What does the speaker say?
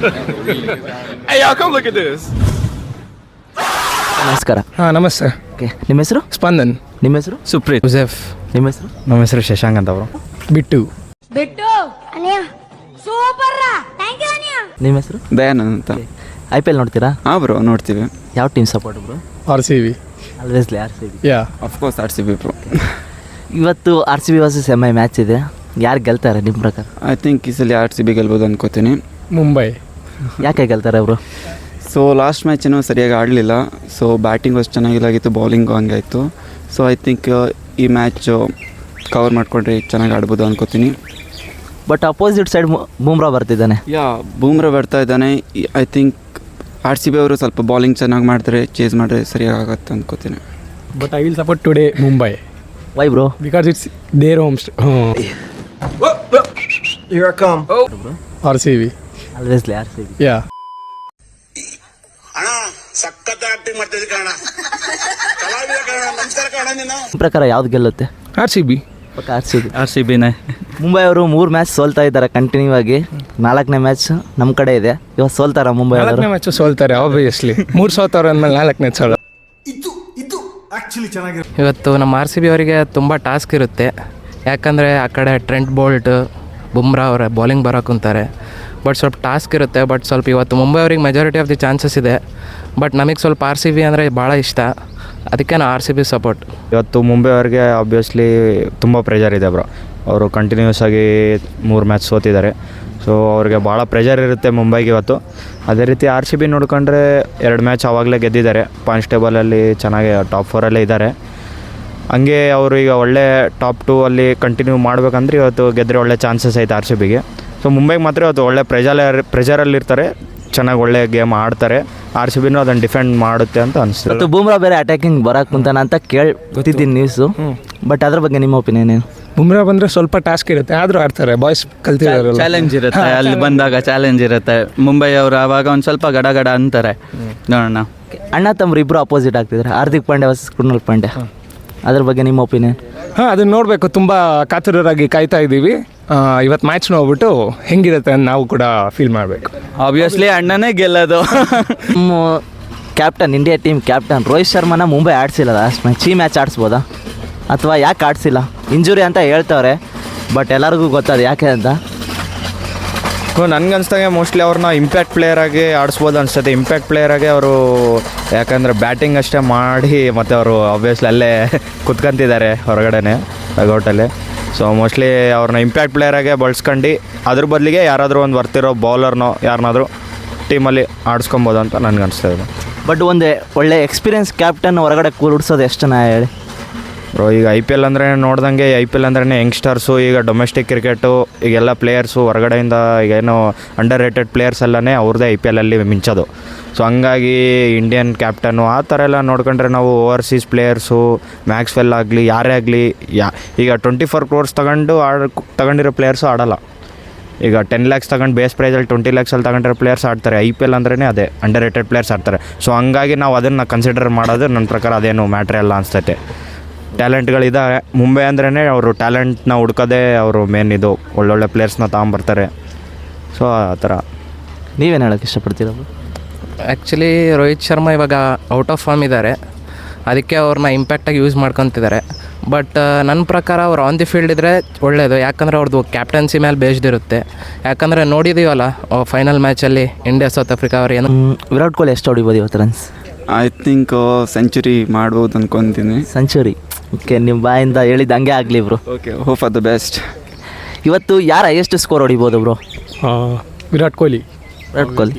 Hey, y'all, come look at this. ನಮಸ್ಕಾರ. ಹಾಂ ನಮಸ್ತೆ. ಓಕೆ, ನಿಮ್ಮ ಹೆಸರು? ಸ್ಪಂದನ್. ನಿಮ್ಮ ಹೆಸರು? ಸುಪ್ರೀತ್. ಜೆಫ್. ನಿಮ್ಮ ಹೆಸರು? ನಮ್ಮ ಹೆಸರು ಶಶಾಂಕ್ ಅಂತ ಅವರು. ಬಿಟ್ಟು. ನಿಮ್ಮ ಹೆಸರು? ದಯಾನಂದ್ ಅಂತ. IPL ನೋಡ್ತೀರಾ? ಹಾಂ ಬ್ರೋ, ನೋಡ್ತೀವಿ. ಯಾವ team support bro? RCB. Alwaysly RCB. Yeah of course RCB bro. ಇವತ್ತು RCB ವರ್ಸಸ್ MI ಮ್ಯಾಚ್ ಇದೆ. ಯಾರು ಗೆಲ್ತಾರೆ ನಿಮ್ಮ ಪ್ರಕಾರ? ಐ ಥಿಂಕ್ ಈ ಸಲ RCB ಗೆಲ್ಬೋದು ಅನ್ಕೋತೀನಿ. ಮುಂಬೈ. ಯಾಕೆ ಗೆಲ್ತಾರೆ ಅವರು? ಸೊ ಲಾಸ್ಟ್ ಮ್ಯಾಚೇನೂ ಸರಿಯಾಗಿ ಆಡಲಿಲ್ಲ. ಸೊ ಬ್ಯಾಟಿಂಗ್ ಅಷ್ಟು ಚೆನ್ನಾಗಿಲ್ಲಾಗಿತ್ತು, ಬೌಲಿಂಗು ಹಂಗೆ ಆಯಿತು. ಸೊ ಐ ಥಿಂಕ್ ಈ ಮ್ಯಾಚ್ ಕವರ್ ಮಾಡಿಕೊಂಡ್ರೆ ಚೆನ್ನಾಗಿ ಆಡ್ಬೋದು ಅನ್ಕೋತೀನಿ. ಬಟ್ ಅಪೋಸಿಟ್ ಸೈಡ್ ಬೂಮ್ರಾ ಬರ್ತಿದ್ದಾನೆ. ಬೂಮ್ರಾ ಬರ್ತಾ ಇದ್ದಾನೆ. ಐ ಥಿಂಕ್ RCB ಅವರು ಸ್ವಲ್ಪ ಬೌಲಿಂಗ್ ಚೆನ್ನಾಗಿ ಮಾಡಿದ್ರೆ, ಚೇಸ್ ಮಾಡಿದ್ರೆ ಸರಿಯಾಗತ್ತೆ ಅನ್ಕೋತೀನಿ. But I will support today Mumbai. Why bro? Because it's their home. RCB. Alwaysly RCB. Yeah. ನಿಮ್ಮ ಪ್ರಕಾರ ಯಾವ್ದು ಗೆಲ್ಲುತ್ತೆ? RCB. ಪಕ್ಕ RCB. RCBನೇ. ಮುಂಬೈ ಅವರು 3 ಮ್ಯಾಚ್ ಸೋಲ್ತಾ ಇದ್ದಾರೆ ಕಂಟಿನ್ಯೂ ಆಗಿ. 4ನೇ ಮ್ಯಾಚ್ ನಮ್ಮ ಕಡೆ ಇದೆ. ಇವತ್ತು ಸೋಲ್ತಾರ ಮುಂಬೈ ಅವರು? 4ನೇ ಮ್ಯಾಚ್ ಸೋಲ್ತಾರೆ ಆಬ್ವಿಯಸ್ಲಿ. 3 ಸೋತವ್ರು ಅಂದಮೇಲೆ 4ನೇ ಸೋಲ. ಇವತ್ತು ನಮ್ಮ RCB ಅವರಿಗೆ ತುಂಬ ಟಾಸ್ಕ್ ಇರುತ್ತೆ. ಯಾಕಂದರೆ ಆ ಕಡೆ ಟ್ರೆಂಟ್ ಬೋಲ್ಟ್, ಬುಮ್ರಾ ಅವರ ಬೌಲಿಂಗ್ ಬರೋಕ್ಕಂತಾರೆ. ಬಟ್ ಸ್ವಲ್ಪ ಟಾಸ್ಕ್ ಇರುತ್ತೆ. ಬಟ್ ಸ್ವಲ್ಪ ಇವತ್ತು ಮುಂಬೈ ಅವ್ರಿಗೆ ಮೆಜಾರಿಟಿ ಆಫ್ ದಿ ಚಾನ್ಸಸ್ ಇದೆ. ಬಟ್ ನಮಗೆ ಸ್ವಲ್ಪ RCB ಅಂದರೆ ಭಾಳ ಇಷ್ಟ. ಅದಕ್ಕೆ ನಾನು RCB ಸಪೋರ್ಟ್. ಇವತ್ತು ಮುಂಬೈ ಅವ್ರಿಗೆ ಆಬ್ವಿಯಸ್ಲಿ ತುಂಬ ಪ್ರೆಷರ್ ಇದೆ ಬ್ರೋ. ಅವರು ಕಂಟಿನ್ಯೂಸ್ ಆಗಿ 3 ಮ್ಯಾಚ್ ಸೋತಿದ್ದಾರೆ. ಸೊ ಅವ್ರಿಗೆ ಭಾಳ ಪ್ರೆಷರ್ ಇರುತ್ತೆ ಮುಂಬೈಗೆ ಇವತ್ತು. ಅದೇ ರೀತಿ RCB ನೋಡ್ಕೊಂಡ್ರೆ 2 ಮ್ಯಾಚ್ ಆವಾಗಲೇ ಗೆದ್ದಿದ್ದಾರೆ. ಪಾಯಿಂಟ್ಸ್ ಟೇಬಲಲ್ಲಿ ಚೆನ್ನಾಗಿ ಟಾಪ್ 4ಅಲ್ಲೇ ಇದ್ದಾರೆ. ಹಂಗೆ ಅವರು ಈಗ ಒಳ್ಳೆ ಟಾಪ್ 2 ಅಲ್ಲಿ ಕಂಟಿನ್ಯೂ ಮಾಡಬೇಕಂದ್ರೆ ಇವತ್ತು ಗೆದ್ದರೆ ಒಳ್ಳೆ ಚಾನ್ಸಸ್ ಐತೆ RCBಗೆ. ಸೊ ಮುಂಬೈಗೆ ಮಾತ್ರ ಇವತ್ತು ಒಳ್ಳೆ ಪ್ರೆಷರಲ್ಲಿರ್ತಾರೆ. ಚೆನ್ನಾಗಿ ಒಳ್ಳೆ ಗೇಮ್ ಆಡ್ತಾರೆ. RCBನೂ ಅದನ್ನು ಡಿಫೆಂಡ್ ಮಾಡುತ್ತೆ ಅಂತ ಅನಿಸ್ತದೆ. ಮತ್ತು ಬೂಮ್ರಾ ಬೇರೆ ಅಟ್ಯಾಕಿಂಗ್ ಬರಕ್ಕೆ ಕುಂತಾನ ಅಂತ ಗೊತ್ತಿದ್ದೀನಿ ನ್ಯೂಸು. ಬಟ್ ಅದ್ರ ಬಗ್ಗೆ ನಿಮ್ಮ ಒಪಿನಿಯನ್ ಏನು? ಬುಮ್ರಾ ಬಂದರೆ ಸ್ವಲ್ಪ ಟಾಸ್ಕ್ ಇರುತ್ತೆ, ಆದರೂ ಆಡ್ತಾರೆ. ಬಾಯ್ಸ್ ಕಲ್ತಿದ್ದಾರೆ. ಚಾಲೆಂಜ್ ಇರುತ್ತೆ, ಅಲ್ಲಿ ಬಂದಾಗ ಚಾಲೆಂಜ್ ಇರುತ್ತೆ. ಮುಂಬೈ ಅವರು ಆವಾಗ ಒಂದು ಸ್ವಲ್ಪ ಗಡ ಅಂತಾರೆ. ನೋಡೋಣ. ಅಣ್ಣ ತಮ್ಮರು ಇಬ್ಬರು ಅಪೋಸಿಟ್ ಆಗ್ತಿದ್ದಾರೆ. ಹಾರ್ದಿಕ್ ಪಾಂಡ್ಯ ವರ್ಸಸ್ ಕೃಣಾಲ್ ಪಾಂಡ್ಯ. ಅದ್ರ ಬಗ್ಗೆ ನಿಮ್ಮ ಒಪಿನಿಯನ್? ಹಾಂ, ಅದನ್ನ ನೋಡಬೇಕು. ತುಂಬ ಕಾತುರರಾಗಿ ಕಾಯ್ತಾ ಇದ್ದೀವಿ. ಇವತ್ತು ಮ್ಯಾಚ್ ನೋಡ್ಬಿಟ್ಟು ಹೆಂಗಿರುತ್ತೆ ಅಂತ ನಾವು ಕೂಡ ಫೀಲ್ ಮಾಡಬೇಕು. ಆಬ್ವಿಯಸ್ಲಿ ಅಣ್ಣನೇ ಗೆಲ್ಲೋದು. ನಮ್ಮ captain, India team captain Rohit ಶರ್ಮನ ಮುಂಬೈ ಆಡಿಸಿಲ್ಲ ಲಾಸ್ಟ್ ಮ್ಯಾಚ್. ಈ ಮ್ಯಾಚ್ ಆಡಿಸ್ಬೋದಾ? ಅಥವಾ ಯಾಕೆ ಆಡಿಸಿಲ್ಲ? ಇಂಜುರಿ ಅಂತ ಹೇಳ್ತವ್ರೆ, ಬಟ್ ಎಲ್ಲರಿಗೂ ಗೊತ್ತದು ಯಾಕೆ ಅಂತ. ನನಗನ್ಸ್ದಂಗೆ ಮೋಸ್ಟ್ಲಿ ಅವ್ರನ್ನ ಇಂಪ್ಯಾಕ್ಟ್ ಪ್ಲೇಯರಾಗಿ ಆಡಿಸ್ಬೋದು ಅನಿಸ್ತದೆ. ಇಂಪ್ಯಾಕ್ಟ್ ಪ್ಲೇಯರಾಗಿ ಅವರು, ಯಾಕಂದರೆ ಬ್ಯಾಟಿಂಗ್ ಅಷ್ಟೇ ಮಾಡಿ ಮತ್ತು ಅವರು ಆಬ್ವಿಯಸ್ಲಿ ಅಲ್ಲೇ ಕುತ್ಕೊಂತಿದ್ದಾರೆ ಹೊರಗಡೆನೆ ಡಗೌಟಲ್ಲಿ. ಸೊ ಮೋಸ್ಟ್ಲಿ ಅವ್ರನ್ನ ಇಂಪ್ಯಾಕ್ಟ್ ಪ್ಲೇಯರಾಗೆ ಬಳಸ್ಕೊಂಡು ಅದ್ರ ಬದಲಿಗೆ ಯಾರಾದರೂ ಒಂದು ಬರ್ತಿರೋ ಬೌಲರ್ನೋ ಯಾರನ್ನಾದರೂ ಟೀಮಲ್ಲಿ ಆಡಿಸ್ಕೊಬೋದು ಅಂತ ನನಗನ್ಸ್ತಾ ಇದೆ. ಬಟ್ ಒಂದು ಒಳ್ಳೆ ಎಕ್ಸ್ಪೀರಿಯನ್ಸ್ ಕ್ಯಾಪ್ಟನ್ ಹೊರಗಡೆ ಕೂರಿಸೋದು ಎಷ್ಟು ನಾ ಹೇಳಿ ಬ್ರೋ. ಈಗ IPL ಅಂದರೆ ನೋಡ್ದಂಗೆ IPL ಅಂದ್ರೆ ಯಂಗ್ಸ್ಟರ್ಸು, ಈಗ ಡೊಮೆಸ್ಟಿಕ್ ಕ್ರಿಕೆಟು, ಈಗೆಲ್ಲ ಪ್ಲೇಯರ್ಸು ಹೊರಗಡೆಯಿಂದ ಈಗೇನು ಅಂಡರ್ ರೇಟೆಡ್ ಪ್ಲೇಯರ್ಸ್ ಎಲ್ಲನೇ ಅವ್ರದ್ದೇ IPLಲ್ಲಿ ಮಿಂಚೋದು. ಸೊ ಹಂಗಾಗಿ ಇಂಡಿಯನ್ ಕ್ಯಾಪ್ಟನ್ನು ಆ ಥರ ಎಲ್ಲ ನೋಡ್ಕೊಂಡ್ರೆ ನಾವು ಓವರ್ಸೀಸ್ ಪ್ಲೇಯರ್ಸು, ಮ್ಯಾಕ್ಸ್ವೆಲ್ ಆಗಲಿ ಯಾರೇ ಆಗಲಿ, ಈಗ 24 crores ತಗೊಂಡಿರೋ ಪ್ಲೇಯರ್ಸು ಆಡೋಲ್ಲ. ಈಗ 10 lakhs ತಗೊಂಡು ಬೇಸ್ ಪ್ರೈಸಲ್ಲಿ 20 lakhsಲ್ಲಿ ತಗೊಂಡಿರೋ ಪ್ಲೇಯರ್ಸ್ ಆಡ್ತಾರೆ. IPL ಅಂದ್ರೇ ಅದೇ ಅಂಡರ್ ರೇಟೆಡ್ ಪ್ಲೇಯರ್ಸ್ ಆಡ್ತಾರೆ. ಸೊ ಹಂಗಾಗಿ ನಾವು ಅದನ್ನು ಕನ್ಸಿಡರ್ ಮಾಡೋದು ನನ್ನ ಪ್ರಕಾರ ಅದೇನು ಮ್ಯಾಟ್ರ್ ಎಲ್ಲ ಅನಿಸ್ತೈತೆ. ಟ್ಯಾಲೆಂಟ್ಗಳಿದ್ದಾವೆ ಮುಂಬೈ ಅಂದ್ರೇ, ಅವರು ಟ್ಯಾಲೆಂಟ್ನ ಹುಡ್ಕೋದೇ ಅವರು ಮೇನ್. ಇದು ಒಳ್ಳೊಳ್ಳೆ ಪ್ಲೇಯರ್ಸ್ನ ತಗೊಂಬರ್ತಾರೆ. ಸೊ ಆ ಥರ. ನೀವೇನು ಹೇಳೋಕ್ಕೆ ಇಷ್ಟಪಡ್ತೀರದು? ಆ್ಯಕ್ಚುಲಿ ರೋಹಿತ್ ಶರ್ಮಾ ಇವಾಗ ಔಟ್ ಆಫ್ ಫಾರ್ಮ್ ಇದ್ದಾರೆ. ಅದಕ್ಕೆ ಅವ್ರನ್ನ ಇಂಪ್ಯಾಕ್ಟಾಗಿ ಯೂಸ್ ಮಾಡ್ಕೊತಿದ್ದಾರೆ. ಬಟ್ ನನ್ನ ಪ್ರಕಾರ ಅವ್ರು ಆನ್ ದಿ ಫೀಲ್ಡ್ ಇದ್ದರೆ ಒಳ್ಳೆಯದು. ಯಾಕಂದರೆ ಅವ್ರದ್ದು ಕ್ಯಾಪ್ಟನ್ಸಿ ಮೇಲೆ ಬೇಸ್ಡ್ ಇರುತ್ತೆ. ಯಾಕಂದರೆ ನೋಡಿದ್ದೀವಲ್ಲ ಫೈನಲ್ ಮ್ಯಾಚಲ್ಲಿ ಇಂಡಿಯಾ ಸೌತ್ ಆಫ್ರಿಕಾ ಅವ್ರು ಏನು. ವಿರಾಟ್ ಕೊಹ್ಲಿ ಎಷ್ಟು ಹೊಡಿಬೋದು ಇವತ್ತು ರನ್ಸ್? ಐ ಥಿಂಕ್ ಸೆಂಚುರಿ ಮಾಡ್ಬೋದು ಅನ್ಕೊತೀನಿ. ಸೆಂಚುರಿ? ಓಕೆ, ನಿಮ್ಮ ಬಾಯಿಂದ ಹೇಳಿದ್ದು ಹಂಗೆ ಆಗಲಿ bro. Okay, hope for the best. ಇವತ್ತು ಯಾರು ಹೈಯೆಸ್ಟ್ ಸ್ಕೋರ್ ಹೊಡಿಬೋದು ಬ್ರೋ? ವಿರಾಟ್ ಕೊಹ್ಲಿ. ವಿರಾಟ್ ಕೊಹ್ಲಿ.